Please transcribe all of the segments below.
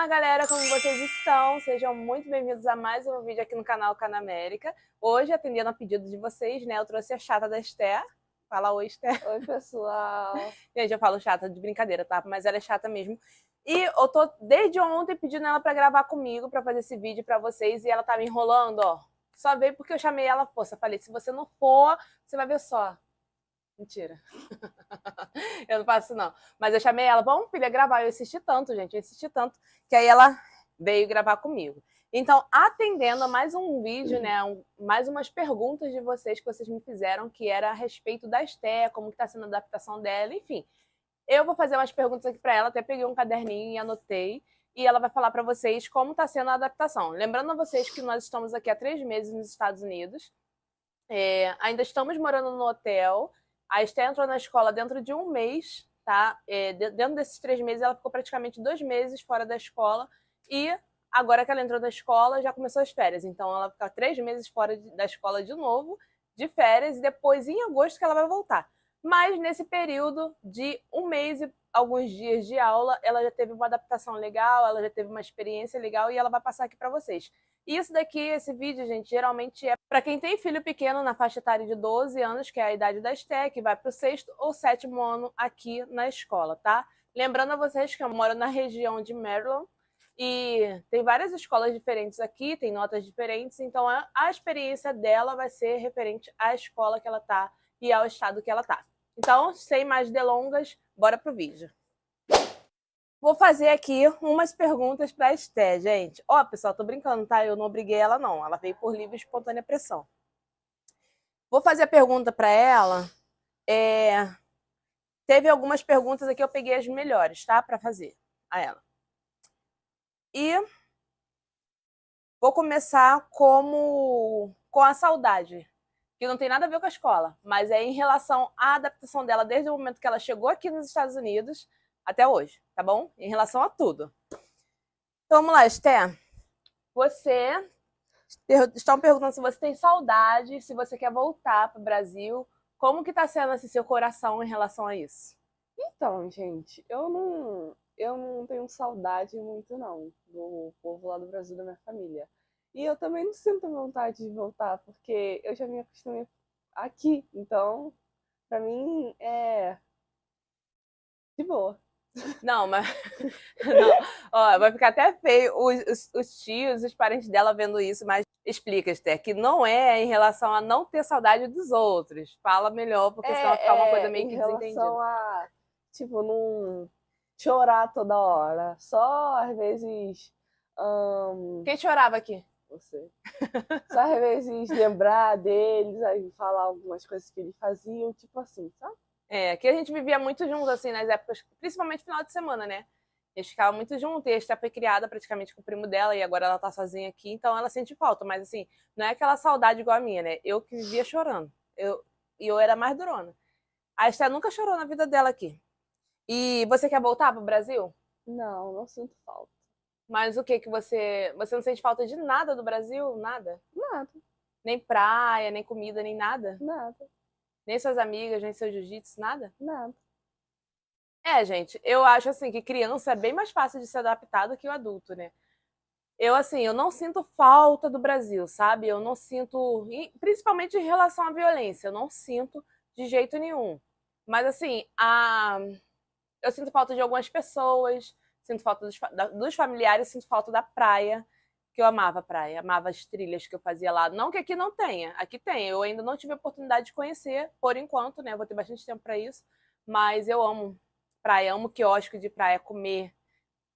Fala galera, como vocês estão? Sejam muito bem-vindos a mais um vídeo aqui no canal Canamérica. Hoje, atendendo a pedido de vocês, né, eu trouxe a chata da Esté. Fala oi, Esté. Oi, pessoal. Gente, eu falo chata de brincadeira, tá? Mas ela é chata mesmo. E eu tô desde ontem pedindo ela pra gravar comigo, pra fazer esse vídeo pra vocês, e ela tá me enrolando, ó. Só veio porque eu chamei ela, força. Falei, se você não for, você vai ver só. Mentira. Eu não faço, não. Mas eu chamei ela, vamos, filha, gravar. Eu insisti tanto, gente, eu insisti tanto, que aí ela veio gravar comigo. Então, atendendo a mais um vídeo, né, mais umas perguntas de vocês que vocês me fizeram, que era a respeito da Esté, como que tá sendo a adaptação dela, enfim. Eu vou fazer umas perguntas aqui para ela, até peguei um caderninho e anotei, e ela vai falar para vocês como tá sendo a adaptação. Lembrando a vocês que nós estamos aqui há 3 meses nos Estados Unidos, ainda estamos morando no hotel. A Esté entrou na escola dentro de um mês, tá? Dentro desses 3 meses, ela ficou praticamente 2 meses fora da escola. E agora que ela entrou na escola, já começou as férias. Então, ela vai ficar 3 meses fora da escola de novo, de férias, e depois, em agosto, que ela vai voltar. Mas, nesse período de um mês e alguns dias de aula, ela já teve uma adaptação legal, ela já teve uma experiência legal, e ela vai passar aqui para vocês. Isso daqui, esse vídeo, gente, geralmente é para quem tem filho pequeno na faixa etária de 12 anos, que é a idade da Esté, que vai para o 6º ou 7º ano aqui na escola, tá? Lembrando a vocês que eu moro na região de Maryland e tem várias escolas diferentes aqui, tem notas diferentes, então a experiência dela vai ser referente à escola que ela tá e ao estado que ela tá. Então, sem mais delongas, bora pro vídeo. Vou fazer aqui umas perguntas para a Esté, gente. Ó, pessoal, tô brincando, tá? Eu não obriguei ela, não. Ela veio por livre e espontânea pressão. Vou fazer a pergunta para ela. Teve algumas perguntas aqui, eu peguei as melhores, tá? Para fazer a ela. E vou começar com a saudade, que não tem nada a ver com a escola, mas é em relação à adaptação dela desde o momento que ela chegou aqui nos Estados Unidos até hoje, tá bom? Em relação a tudo. Então vamos lá, Esté. Você estão perguntando se você tem saudade, se você quer voltar para o Brasil. Como que tá sendo esse seu coração em relação a isso? Então, gente, eu não tenho saudade muito, não, do povo lá do Brasil, da minha família. E eu também não sinto vontade de voltar, porque eu já me acostumei aqui. Então, pra mim, é de boa. Não, mas. Não. Ó, vai ficar até feio os tios, os parentes dela vendo isso, mas explica, Esther, que não é em relação a não ter saudade dos outros. Fala melhor, porque senão vai ficar uma coisa meio Em que relação desentendida. a, tipo, não chorar toda hora. Só, às vezes, Quem chorava aqui? você. Só às vezes lembrar deles, aí falar algumas coisas que eles faziam, tipo assim, sabe? Que a gente vivia muito junto, assim, nas épocas, principalmente final de semana, né? A gente ficava muito junto, e a Esther foi criada praticamente com o primo dela, e agora ela tá sozinha aqui, então ela sente falta, mas assim, não é aquela saudade igual a minha, né? Eu que vivia chorando. Eu era mais durona. A Esther nunca chorou na vida dela aqui. E você quer voltar pro Brasil? Não, não sinto falta. Mas o que que você... Você não sente falta de nada do Brasil? Nada? Nada, Nem praia, nem comida, nem nada? nada, Nem suas amigas, nem seu jiu-jitsu, nada? nada. Gente, eu acho assim que criança é bem mais fácil de se adaptar do que o adulto, né? Eu, assim, eu não sinto falta do Brasil, sabe? Eu não sinto, principalmente em relação à violência, eu não sinto de jeito nenhum. Mas, assim, eu sinto falta de algumas pessoas, sinto falta dos familiares, sinto falta da praia, que eu amava a praia, amava as trilhas que eu fazia lá. Não que aqui não tenha, aqui tem. Eu ainda não tive a oportunidade de conhecer, por enquanto, né? Eu vou ter bastante tempo para isso, mas eu amo praia, amo quiosque de praia, comer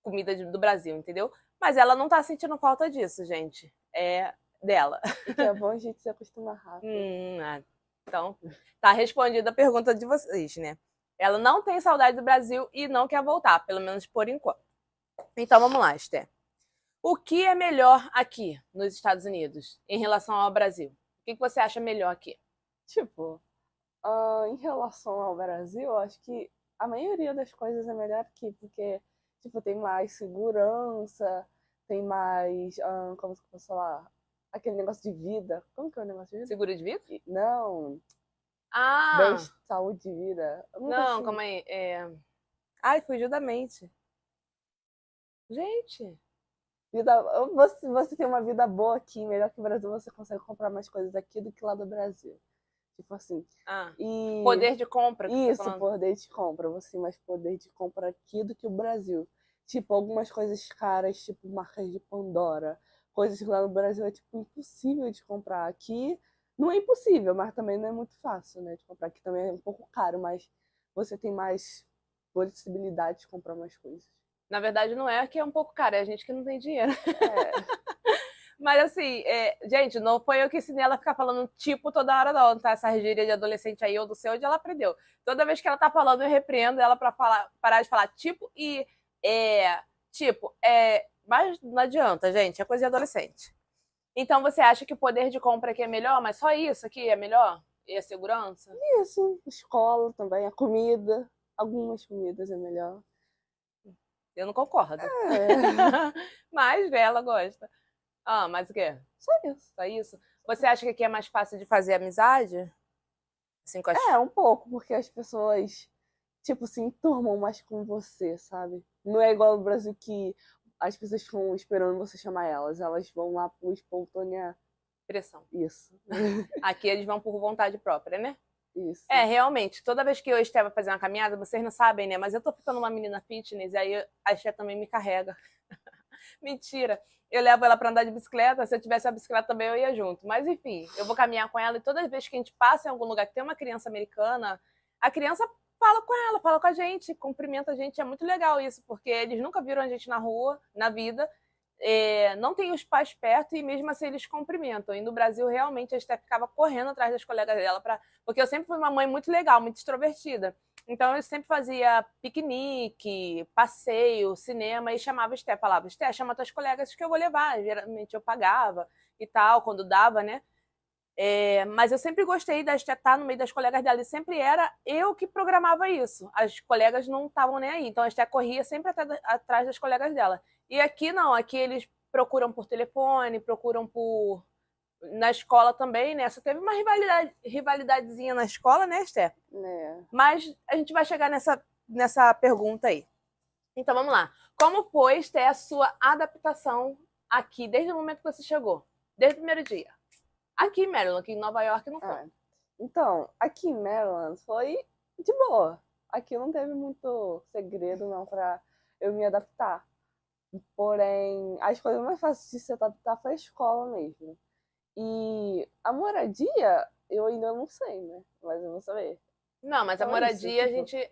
comida do Brasil, entendeu? Mas ela não tá sentindo falta disso, gente. É dela. E que é bom a gente se acostumar rápido. Então, tá respondida a pergunta de vocês, né? Ela não tem saudade do Brasil e não quer voltar, pelo menos por enquanto. Então vamos lá, Esther. O que é melhor aqui nos Estados Unidos em relação ao Brasil? O que você acha melhor aqui? Tipo, em relação ao Brasil, eu acho que a maioria das coisas é melhor aqui, porque, tipo, tem mais segurança, tem mais, como que eu posso falar? Aquele negócio de vida. Como que é o negócio de vida? Seguro de vida? Não, bem, Ah, saúde de vida. Alguma coisa não, assim. calma aí. Ai, fugiu da mente. Gente, Vida, você tem uma vida boa aqui, melhor que o Brasil, você consegue comprar mais coisas aqui do que lá do Brasil. Tipo assim. E poder de compra que você tá isso, falando. poder de compra. Você tem mais poder de compra aqui do que o Brasil. Tipo, algumas coisas caras, tipo marcas de Pandora. Coisas que lá no Brasil é tipo impossível de comprar. Aqui não é impossível, mas também não é muito fácil, né? De comprar. Aqui também é um pouco caro, mas você tem mais possibilidade de comprar mais coisas. Na verdade, não é que é um pouco caro, é a gente que não tem dinheiro. É, Mas assim, gente, não foi eu que ensinei ela a ficar falando tipo toda hora, não, tá? Essa gíria de adolescente aí, eu não sei onde ela aprendeu. Toda vez que ela tá falando, eu repreendo ela pra parar de falar tipo e mas não adianta, gente, é coisa de adolescente. Então você acha que o poder de compra aqui é melhor, mas só isso aqui é melhor? E a segurança? isso. Escola também, a comida. Algumas comidas é melhor. Eu não concordo. É, Mas ela gosta. Ah, mas o quê? só isso. Só isso? Você acha que aqui é mais fácil de fazer amizade? Assim, com as... É, um pouco, porque as pessoas, tipo, se enturmam mais com você, sabe? Não é igual no Brasil que as pessoas ficam esperando você chamar elas. Elas vão lá por espontânea. Pressão. Isso. Aqui eles vão por vontade própria, né? Isso. Realmente, toda vez que eu e a Esté vai fazer uma caminhada, vocês não sabem, né? Mas eu tô ficando uma menina fitness e aí a Esté também me carrega. Mentira. Eu levo ela pra andar de bicicleta. Se eu tivesse a bicicleta também, eu ia junto. Mas enfim, eu vou caminhar com ela e toda vez que a gente passa em algum lugar que tem uma criança americana, a criança fala com ela, fala com a gente, cumprimenta a gente. É muito legal isso, porque eles nunca viram a gente na rua, na vida. Não tem os pais perto e mesmo assim eles cumprimentam. E no Brasil, realmente, a Esté ficava correndo atrás das colegas dela, porque eu sempre fui uma mãe muito legal, muito extrovertida. Então eu sempre fazia piquenique, passeio, cinema e chamava a Esté, falava, Esté, chama tuas colegas que eu vou levar. Geralmente eu pagava e tal, quando dava, né? Mas eu sempre gostei da Esté estar no meio das colegas dela e sempre era eu que programava isso. As colegas não estavam nem aí, então a Esté corria sempre atrás das colegas dela. E aqui não, aqui eles procuram por telefone, procuram por na escola também, né? Só teve uma rivalidadezinha na escola, né, Esté? É. Mas a gente vai chegar nessa pergunta aí. Então vamos lá. Como foi, Esté, a sua adaptação aqui, desde o momento que você chegou? Desde o primeiro dia? Aqui em Maryland, aqui em Nova York não foi. Então, aqui em Maryland foi de boa. Aqui não teve muito segredo, não, pra eu me adaptar. Porém, as coisas mais fáceis de se adaptar foi a escola mesmo. E a moradia, eu ainda não sei, né? Mas eu vou saber. Não, mas Então a é isso, moradia a tipo, gente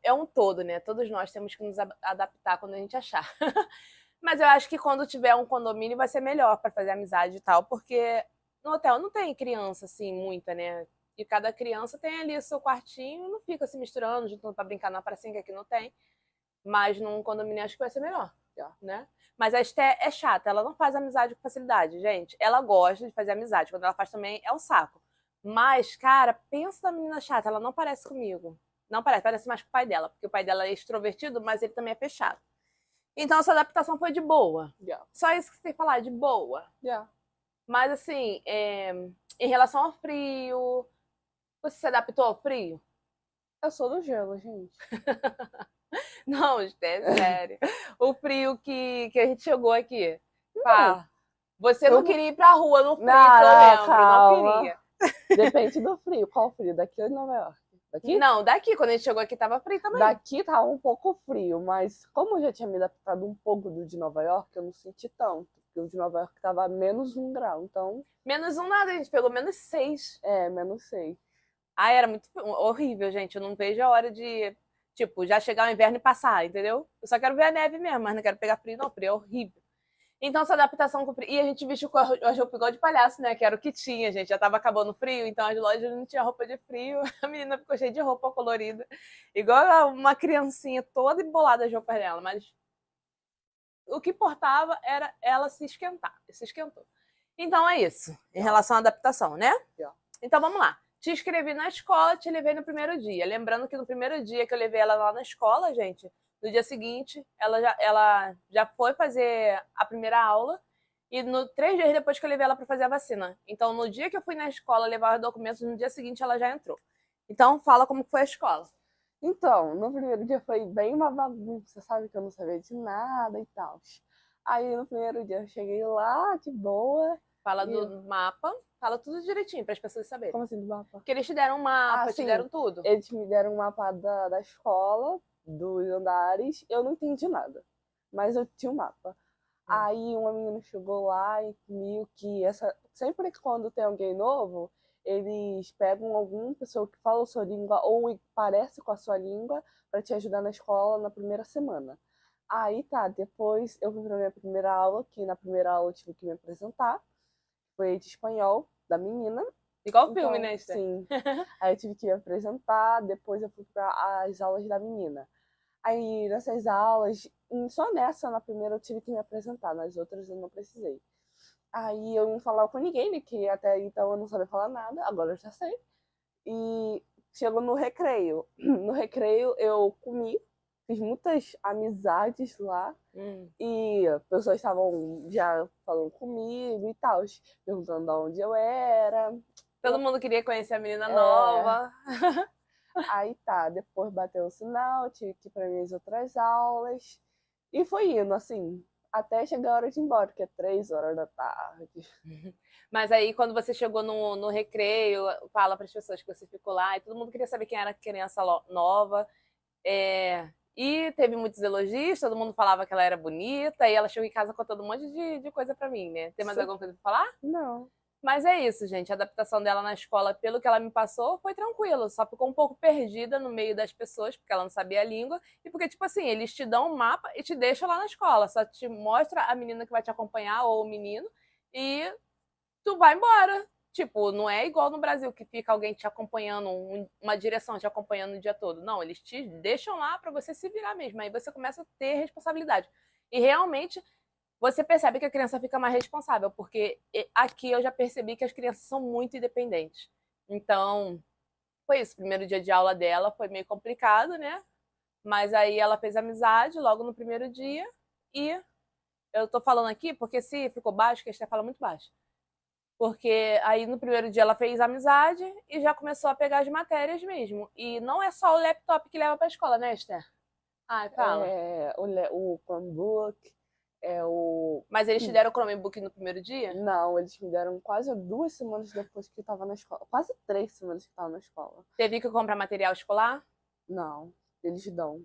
é um todo, né? Todos nós temos que nos adaptar quando a gente achar. Mas eu acho que quando tiver um condomínio vai ser melhor para fazer amizade e tal, porque no hotel não tem criança assim, muita, né? E cada criança tem ali o seu quartinho, não fica se misturando, juntando para brincar na pracinha que aqui não tem. Mas num condomínio acho que vai ser melhor, né? Mas a Esté é chata, ela não faz amizade com facilidade, gente. Ela gosta de fazer amizade, quando ela faz também é um saco. Mas, cara, pensa na menina chata, ela não parece comigo. Não parece, parece mais com o pai dela, porque o pai dela é extrovertido, mas ele também é fechado. Então essa adaptação foi de boa. Só isso que você tem que falar, de boa. Mas assim, em relação ao frio, você se adaptou ao frio? Eu sou do gelo, gente. Não, é sério. O frio que a gente chegou aqui. Não. Pá, você não queria ir pra rua no frio, Não, que eu lembro. calma. Não queria. Depende do frio. Qual frio? Daqui ou de Nova York? Daqui? Não, daqui, quando a gente chegou aqui, tava frio também. Daqui tava um pouco frio, mas como eu já tinha me adaptado um pouco do de Nova York, eu não senti tanto. Porque o de Nova York tava menos 1 grau, então. Menos um nada, a gente pegou -6. Menos 6. Ah, era muito horrível, gente. Eu não vejo a hora de, tipo, já chegar o inverno e passar, entendeu? Eu só quero ver a neve mesmo, mas não quero pegar frio, não. Frio é horrível. Então, essa adaptação com o frio. E a gente vestiu com a roupa igual de palhaço, né? Que era o que tinha, gente. Já tava acabando o frio, então as lojas não tinham roupa de frio. A menina ficou cheia de roupa colorida. Igual uma criancinha toda embolada as roupas dela. Mas o que importava era ela se esquentar. Se esquentou. Então é isso, em relação à adaptação, né? Então vamos lá. Te inscrevi na escola, te levei no primeiro dia. Lembrando que no primeiro dia que eu levei ela lá na escola, gente, no dia seguinte, ela já foi fazer a primeira aula e 3 dias depois que eu levei ela para fazer a vacina. Então, no dia que eu fui na escola levar os documentos, no dia seguinte ela já entrou. Então, fala como foi a escola. Então, no primeiro dia foi bem uma bagunça, sabe? Que eu não sabia de nada e tal. Aí no primeiro dia eu cheguei lá, de boa, Fala e do mapa, fala tudo direitinho para as pessoas saberem. como assim do mapa? Porque eles te deram um Ah, mapa, te sim, deram tudo. eles me deram um mapa da escola, dos andares, eu não entendi nada, mas eu tinha um mapa. Hum. Aí uma menina chegou lá e comigo que sempre que quando tem alguém novo, eles pegam alguma pessoa que fala a sua língua ou parece com a sua língua para te ajudar na escola na primeira semana. Aí tá, depois eu fui pra minha primeira aula, que na primeira aula eu tive que me apresentar, foi de espanhol da menina. Igual filme, Então, né, Esther? sim. Aí eu tive que me apresentar, depois eu fui para as aulas da menina. Aí nessas aulas, só nessa, na primeira, eu tive que me apresentar, nas outras eu não precisei. Aí eu não falava com ninguém, né? Que até então eu não sabia falar nada, agora eu já sei. E chegou no recreio. No recreio eu comi, fiz muitas amizades lá. Hum. E pessoas estavam já falando comigo e tal, perguntando de onde eu era. Todo mundo queria conhecer a menina É, nova. aí tá, depois bateu o sinal, tive que ir para minhas outras aulas. E foi indo, assim, até chegar a hora de ir embora, que é 3 horas da tarde. Mas aí, quando você chegou no recreio, fala para as pessoas que você ficou lá, e todo mundo queria saber quem era a criança nova. E teve muitos elogios, todo mundo falava que ela era bonita, e ela chegou em casa contando um monte de coisa para mim, né? Tem mais alguma coisa para falar? Não. Mas é isso, gente. A adaptação dela na escola, pelo que ela me passou, foi tranquilo. Só ficou um pouco perdida no meio das pessoas, porque ela não sabia a língua. E porque, tipo assim, eles te dão um mapa e te deixam lá na escola. Só te mostra a menina que vai te acompanhar, ou o menino, e tu vai embora. Tipo, não é igual no Brasil, que fica alguém te acompanhando, uma direção te acompanhando o dia todo. Não, eles te deixam lá para você se virar mesmo. Aí você começa a ter responsabilidade. E realmente você percebe que a criança fica mais responsável, porque aqui eu já percebi que as crianças são muito independentes. Então, foi isso. O primeiro dia de aula dela foi meio complicado, né? Mas aí ela fez amizade logo no primeiro dia. E eu tô falando aqui porque se ficou baixo, que a gente fala muito baixo. Porque aí no primeiro dia ela fez amizade e já começou a pegar as matérias mesmo. E não é só o laptop que leva pra escola, né, Esther? Ai, fala. É, o Chromebook, é o. Mas eles te deram o Chromebook no primeiro dia? Não, eles me deram quase 2 semanas depois que eu tava na escola. Quase 3 semanas que eu tava na escola. Teve que comprar material escolar? Não, eles dão.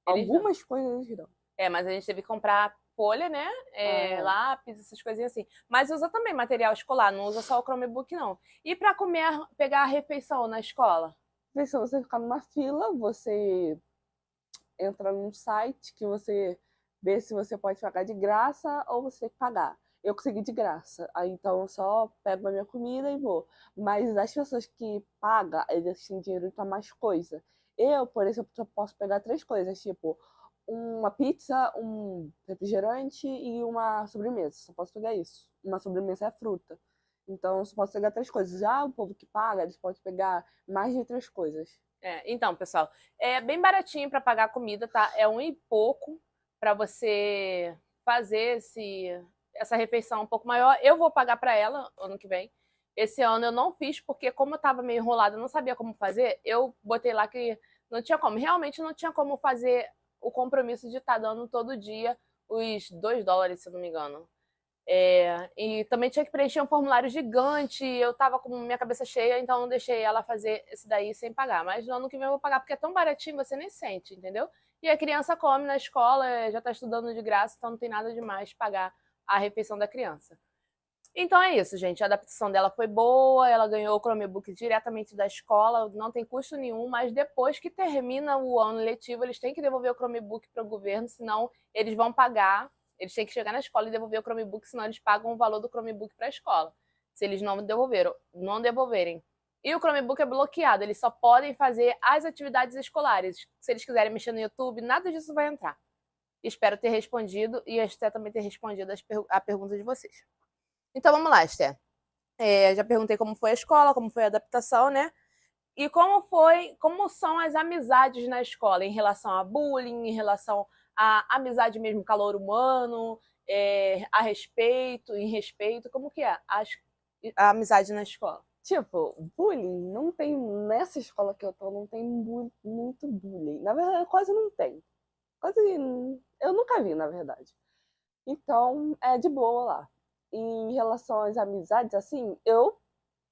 Eles não. Algumas coisas eles dão. Mas a gente teve que comprar folha, né? Ah, Lápis, essas coisinhas assim. Mas usa também material escolar, não usa só o Chromebook, não. E para comer, pegar a refeição na escola? é. Se você ficar numa fila, você entra num site que você vê se você pode pagar de graça ou você tem que pagar. Eu consegui de graça, aí então eu só pego a minha comida e vou. Mas as pessoas que pagam, eles têm dinheiro para mais coisa. Eu, por exemplo, só posso pegar 3 coisas, tipo uma pizza, um refrigerante e uma sobremesa. Só posso pegar isso. Uma sobremesa é fruta. Então eu só posso pegar 3 coisas. Já o povo que paga, eles podem pegar mais de 3 coisas. Então, pessoal, é bem baratinho para pagar a comida, tá? É um e pouco para você fazer essa refeição um pouco maior. Eu vou pagar para ela ano que vem. Esse ano eu não fiz, porque como eu estava meio enrolada, eu não sabia como fazer, eu botei lá que não tinha como. Realmente não tinha como fazer o compromisso de estar dando todo dia os US$ 2, se eu não me engano. E também tinha que preencher um formulário gigante. Eu tava com minha cabeça cheia, então não deixei ela fazer esse daí sem pagar. Mas no ano que vem eu vou pagar porque é tão baratinho, você nem sente, entendeu? E a criança come na escola, já tá estudando de graça, então não tem nada demais pagar a refeição da criança. Então é isso, gente. A adaptação dela foi boa, ela ganhou o Chromebook diretamente da escola, não tem custo nenhum, mas depois que termina o ano letivo, eles têm que devolver o Chromebook para o governo, senão eles vão pagar. Eles têm que chegar na escola e devolver o Chromebook, senão eles pagam o valor do Chromebook para a escola. Se eles não devolverem. E o Chromebook é bloqueado, eles só podem fazer as atividades escolares. Se eles quiserem mexer no YouTube, nada disso vai entrar. Espero ter respondido e a Esté também ter respondido a pergunta de vocês. Então vamos lá, Esté. Já perguntei como foi a escola, como foi a adaptação, né? E como são as amizades na escola em relação a bullying, em relação à amizade mesmo, calor humano, a respeito, em respeito, como que é a amizade na escola? Tipo, bullying não tem, nessa escola que eu tô, não tem muito bullying. Na verdade, quase não tem. Quase, eu nunca vi, na verdade. Então, é de boa lá. Em relação às amizades, assim, eu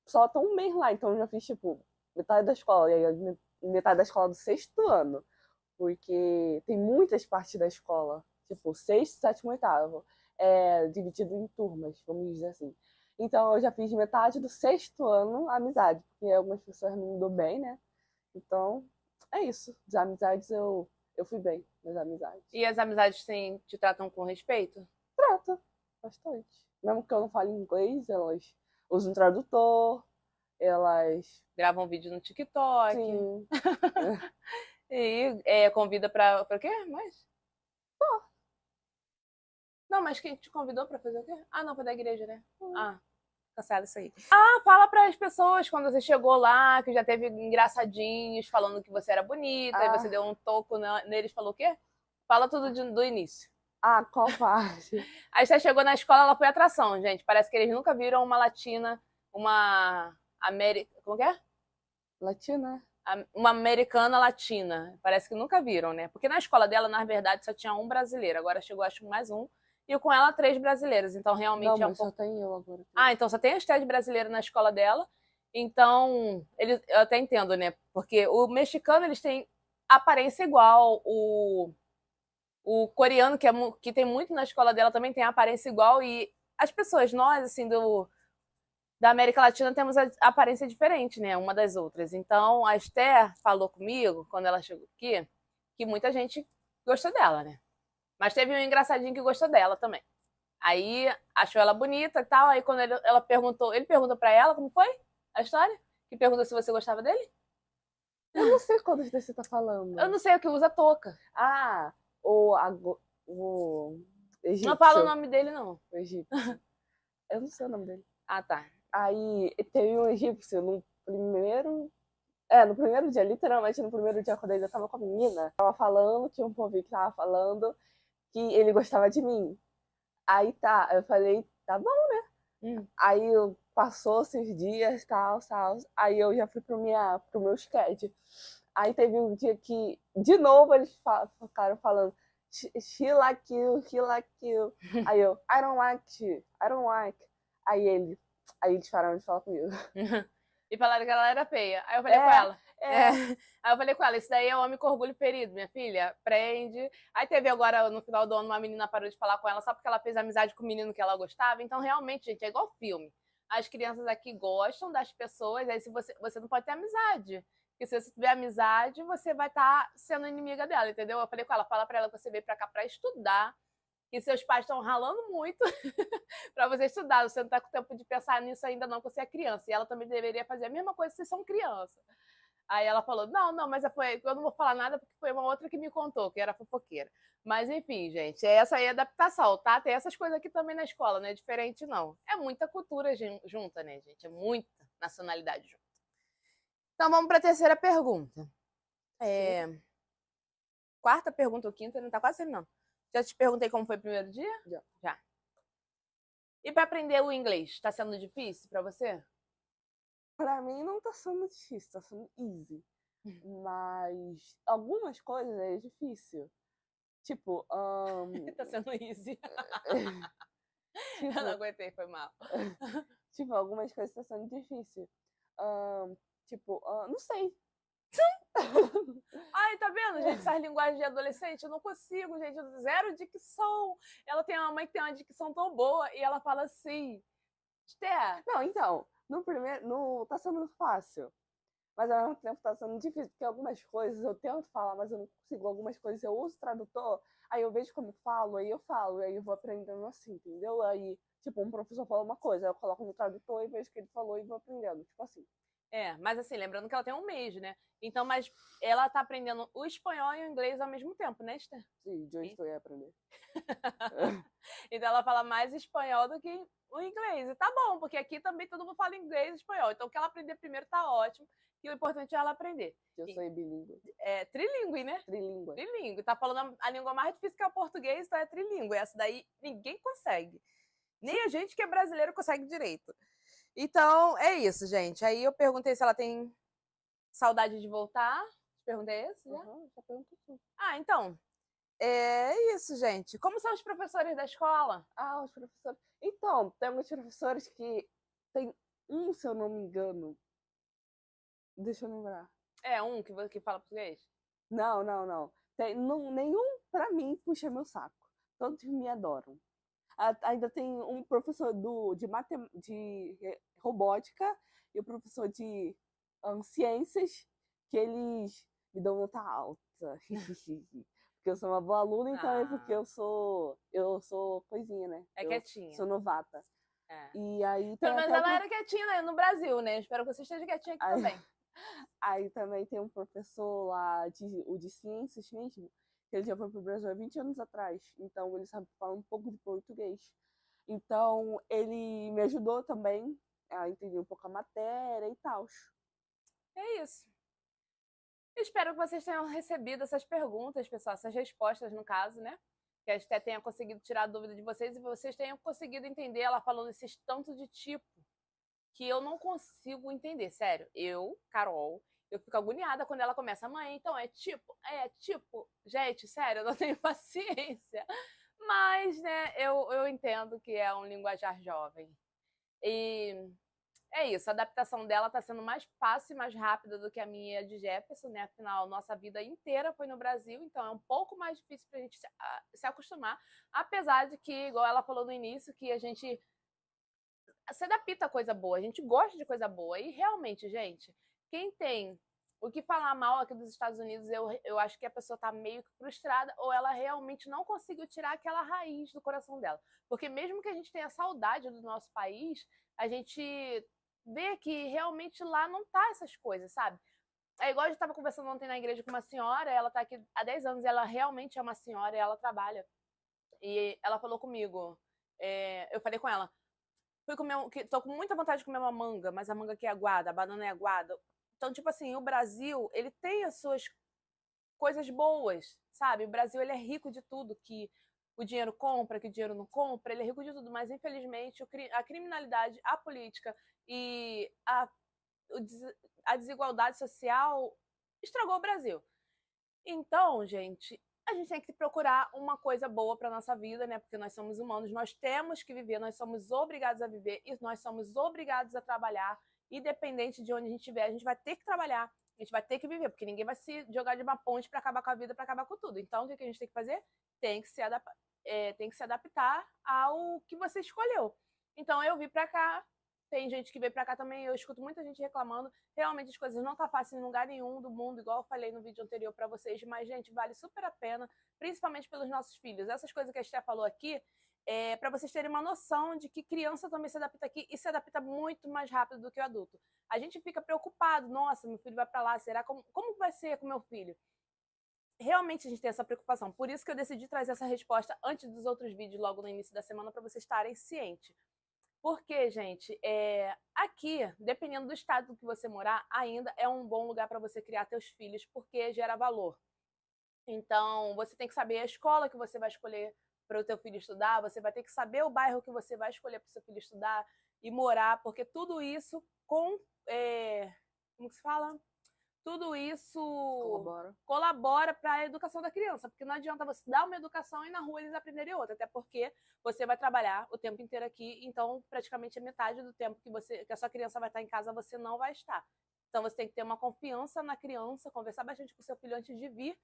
só tô um mês lá, então eu já fiz, tipo, metade da escola, e aí metade da escola do sexto ano. Porque tem muitas partes da escola, tipo, sexto, sétimo, oitavo, dividido em turmas, vamos dizer assim. Então eu já fiz metade do sexto ano amizade, porque algumas pessoas não me dão bem, né? Então, é isso. As amizades eu fui bem nas amizades. E as amizades te tratam com respeito? Trata, bastante. Mesmo que eu não fale inglês, elas usam um tradutor, elas. Gravam vídeo no TikTok. Sim. E convida pra o quê? Mais? Não, mas quem te convidou pra fazer o quê? Ah, não, foi da igreja, né? Ah, cansada isso aí. Ah, fala pras pessoas quando você chegou lá, que já teve engraçadinhos falando que você era bonita, e você deu um toco neles, falou o quê? Fala tudo do início. Ah, qual parte? Aí você chegou na escola, ela foi atração, gente. Parece que eles nunca viram uma latina, uma como que é? Latina? Uma americana latina. Parece que nunca viram, né? Porque na escola dela, na verdade, só tinha um brasileiro. Agora chegou, acho, mais um. E com ela, 3 brasileiros. Então, realmente Não, mas só tem eu agora. Ah, então só tem as 3 brasileiras na escola dela. Então, eu até entendo, né? Porque o mexicano, eles têm aparência igual. O coreano, que tem muito na escola dela, também tem aparência igual. E as pessoas, nós, assim, da América Latina, temos a aparência diferente, né? Uma das outras. Então, a Esther falou comigo, quando ela chegou aqui, que muita gente gostou dela, né? Mas teve um engraçadinho que gostou dela também. Aí achou ela bonita e tal. Aí quando ele perguntou pra ela como foi a história, que perguntou se você gostava dele. Eu não sei qual você tá falando. Eu não sei o que usa touca. Ah, o egípcio. Não fala o nome dele, não. O egípcio. Eu não sei o nome dele. Ah, tá. Aí teve um egípcio no primeiro dia, literalmente no primeiro dia, quando ele tava com a menina, tava falando, tinha um povo que tava falando que ele gostava de mim. Aí tá, eu falei, tá bom, né? Aí passou-se os dias, tal. Aí eu já fui pro meu sketch. Aí teve um dia que, de novo, eles ficaram falando, she like you, he like you. Aí eu, I don't like you, I don't like. Aí eles pararam de falar comigo. E falaram que ela era feia. Aí eu falei com ela. Aí eu falei com ela, isso daí é homem com orgulho ferido, minha filha. Prende. Aí teve agora, no final do ano, uma menina parou de falar com ela só porque ela fez amizade com o menino que ela gostava. Então, realmente, gente, é igual filme. As crianças aqui gostam das pessoas, aí se você não pode ter amizade. Porque se você tiver amizade, você vai estar sendo inimiga dela, entendeu? Eu falei com ela, fala pra ela que você veio pra cá pra estudar, que seus pais estão ralando muito para você estudar. Você não está com tempo de pensar nisso ainda não, porque você é criança. E ela também deveria fazer a mesma coisa se vocês são criança. Aí ela falou, não, mas eu não vou falar nada porque foi uma outra que me contou, que era fofoqueira. Mas enfim, gente, essa aí é adaptação, tá? Tem essas coisas aqui também na escola, não é diferente não. É muita cultura junta, né, gente? É muita nacionalidade junta. Então vamos para a terceira pergunta. Quarta pergunta ou quinta, não tá quase terminando. Já te perguntei como foi o primeiro dia? Já. E para aprender o inglês, está sendo difícil para você? Para mim não tá sendo difícil, tá sendo easy. Mas algumas coisas é difícil. Tipo, tá sendo easy. Tipo, eu não aguentei, foi mal. Tipo, algumas coisas tá sendo difícil. Não sei. Ai, tá vendo, gente? Essas linguagens de adolescente, eu não consigo, gente. Zero dicção. Ela tem uma mãe que tem uma dicção tão boa e ela fala assim. Esther. Não, então, tá sendo fácil. Mas ao mesmo tempo tá sendo difícil, porque algumas coisas eu tento falar, mas eu não consigo. Algumas coisas eu uso tradutor, aí eu vejo como falo, aí eu falo, aí eu vou aprendendo assim, entendeu? Aí, tipo, um professor fala uma coisa, aí eu coloco no tradutor e vejo o que ele falou e vou aprendendo, tipo assim. Mas assim, lembrando que ela tem um mês, né? Então, mas ela tá aprendendo o espanhol e o inglês ao mesmo tempo, né, Esther? Sim, eu estou a aprender. Então ela fala mais espanhol do que o inglês. E tá bom, porque aqui também todo mundo fala inglês e espanhol. Então o que ela aprender primeiro tá ótimo. E o importante é ela aprender. Eu sou bilíngue. É trilingue, né? Trilingue. Trilingue. Tá falando a língua mais difícil que é o português, então é trilingue. Essa daí ninguém consegue. Nem a gente que é brasileiro consegue direito. Então, é isso, gente. Aí eu perguntei se ela tem saudade de voltar. Perguntei isso, já? Já perguntou tudo. Ah, então, é isso, gente. Como são os professores da escola? Ah, os professores. Então, tem alguns professores que tem um, se eu não me engano. Deixa eu lembrar. É um que fala português? Não, não, não. Tem, não nenhum, pra mim, puxa meu saco. Todos me adoram. Ainda tem um professor de robótica e o professor de ciências que eles me dão nota alta. Porque eu sou uma boa aluna, então é porque Ah, eu sou coisinha, né? é Eu quietinha. sou novata. É. E aí tem Pelo menos até ela era quietinha, né, no Brasil, né? Espero que você esteja quietinha aqui aí, também. aí também tem um professor lá, o de ciências mesmo, que ele já foi pro Brasil há 20 anos atrás. Então ele sabe falar um pouco de português. Então ele me ajudou também a entender um pouco a matéria e tal. É isso. Espero que vocês tenham recebido essas perguntas, pessoal, essas respostas, no caso, né? Que a Esté tenha conseguido tirar a dúvida de vocês e vocês tenham conseguido entender ela falando esses tanto de tipo que eu não consigo entender. Sério, eu, Carol, eu fico agoniada quando ela começa, mãe, então é tipo. Gente, sério, eu não tenho paciência. Mas, né, eu entendo que é um linguajar jovem. E é isso, a adaptação dela está sendo mais fácil e mais rápida do que a minha de Jefferson, né? Afinal, nossa vida inteira foi no Brasil, então é um pouco mais difícil para a gente se acostumar. Apesar de que, igual ela falou no início, que a gente se adapta a coisa boa, a gente gosta de coisa boa. E realmente, gente, quem tem o que falar mal aqui dos Estados Unidos, eu acho que a pessoa está meio que frustrada ou ela realmente não conseguiu tirar aquela raiz do coração dela. Porque mesmo que a gente tenha saudade do nosso país, a gente vê que realmente lá não tá essas coisas, sabe? É igual a gente estava conversando ontem na igreja com uma senhora, ela está aqui há 10 anos, e ela realmente é uma senhora e ela trabalha. E ela falou comigo, eu falei com ela, fui comer, tô com muita vontade de comer uma manga, mas a manga aqui é aguada, a banana é aguada. Então, tipo assim, o Brasil, ele tem as suas coisas boas, sabe? O Brasil, ele é rico de tudo que o dinheiro compra, que o dinheiro não compra, ele é rico de tudo, mas infelizmente a criminalidade, a política e a desigualdade social estragou o Brasil. Então, a gente tem que procurar uma coisa boa para nossa vida, né? Porque nós somos humanos, nós temos que viver, nós somos obrigados a viver e nós somos obrigados a trabalhar, independente de onde a gente estiver, a gente vai ter que trabalhar, a gente vai ter que viver, porque ninguém vai se jogar de uma ponte para acabar com a vida, para acabar com tudo. Então, o que a gente tem que fazer? Tem que se adaptar ao que você escolheu. Então, eu vim para cá, tem gente que veio para cá também, eu escuto muita gente reclamando. Realmente as coisas não tá fácil em lugar nenhum do mundo, igual eu falei no vídeo anterior para vocês, mas, gente, vale super a pena, principalmente pelos nossos filhos. Essas coisas que a Esté falou aqui, para vocês terem uma noção de que criança também se adapta aqui e se adapta muito mais rápido do que o adulto. A gente fica preocupado, nossa, meu filho vai para lá, será como vai ser com meu filho? Realmente a gente tem essa preocupação. Por isso que eu decidi trazer essa resposta antes dos outros vídeos, logo no início da semana, para vocês estarem cientes. Porque, gente, aqui, dependendo do estado que você morar, ainda é um bom lugar para você criar seus filhos, porque gera valor. Então, você tem que saber a escola que você vai escolher para o teu filho estudar, você vai ter que saber o bairro que você vai escolher para o seu filho estudar e morar, porque tudo isso como que se fala? Tudo isso colabora para a educação da criança, porque não adianta você dar uma educação e na rua eles aprenderem outra, até porque você vai trabalhar o tempo inteiro aqui, então praticamente a metade do tempo que a sua criança vai estar em casa você não vai estar. Então você tem que ter uma confiança na criança, conversar bastante com o seu filho antes de vir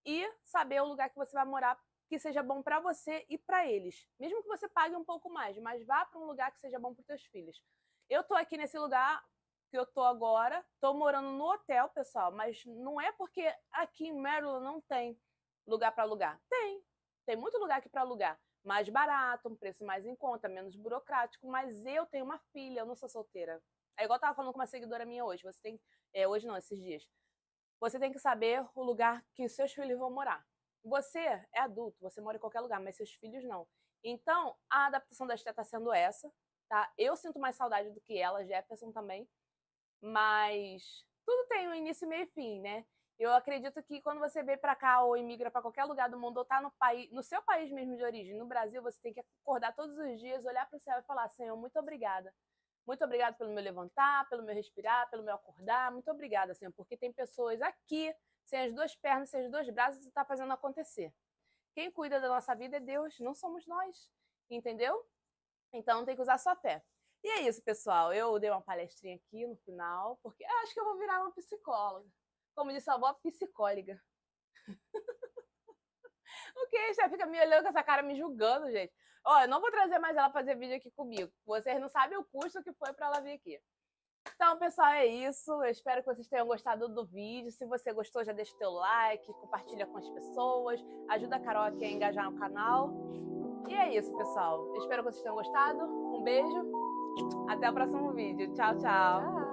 e saber o lugar que você vai morar que seja bom para você e para eles. Mesmo que você pague um pouco mais, mas vá para um lugar que seja bom para os teus filhos. Eu tô aqui nesse lugar que eu tô agora, tô morando no hotel, pessoal, mas não é porque aqui em Maryland não tem lugar para alugar. Tem muito lugar aqui para alugar. Mais barato, um preço mais em conta, menos burocrático, mas eu tenho uma filha, eu não sou solteira. É igual eu tava falando com uma seguidora minha hoje, você tem, hoje não, esses dias. Você tem que saber o lugar que os seus filhos vão morar. Você é adulto, você mora em qualquer lugar, mas seus filhos não. Então, a adaptação da Esté está sendo essa, tá? Eu sinto mais saudade do que ela, Jefferson também, mas tudo tem um início, meio e fim, né? Eu acredito que quando você vem para cá ou imigra para qualquer lugar do mundo ou tá no seu país mesmo de origem, no Brasil, você tem que acordar todos os dias, olhar para o céu e falar: Senhor, muito obrigada. Muito obrigada pelo meu levantar, pelo meu respirar, pelo meu acordar. Muito obrigada, Senhor, porque tem pessoas aqui, sem as duas pernas, sem os dois braços, e está fazendo acontecer. Quem cuida da nossa vida é Deus, não somos nós. Entendeu? Então tem que usar sua fé. E é isso, pessoal. Eu dei uma palestrinha aqui no final, porque eu acho que eu vou virar uma psicóloga. Como disse a avó, psicóloga. O que? Você fica me olhando com essa cara, me julgando, gente. Ó, eu não vou trazer mais ela pra fazer vídeo aqui comigo. Vocês não sabem o custo que foi pra ela vir aqui. Então, pessoal, é isso. Eu espero que vocês tenham gostado do vídeo. Se você gostou, já deixa o teu like, compartilha com as pessoas, ajuda a Carol aqui a engajar no canal. E é isso, pessoal. Eu espero que vocês tenham gostado. Um beijo. Até o próximo vídeo. Tchau, tchau. Tchau.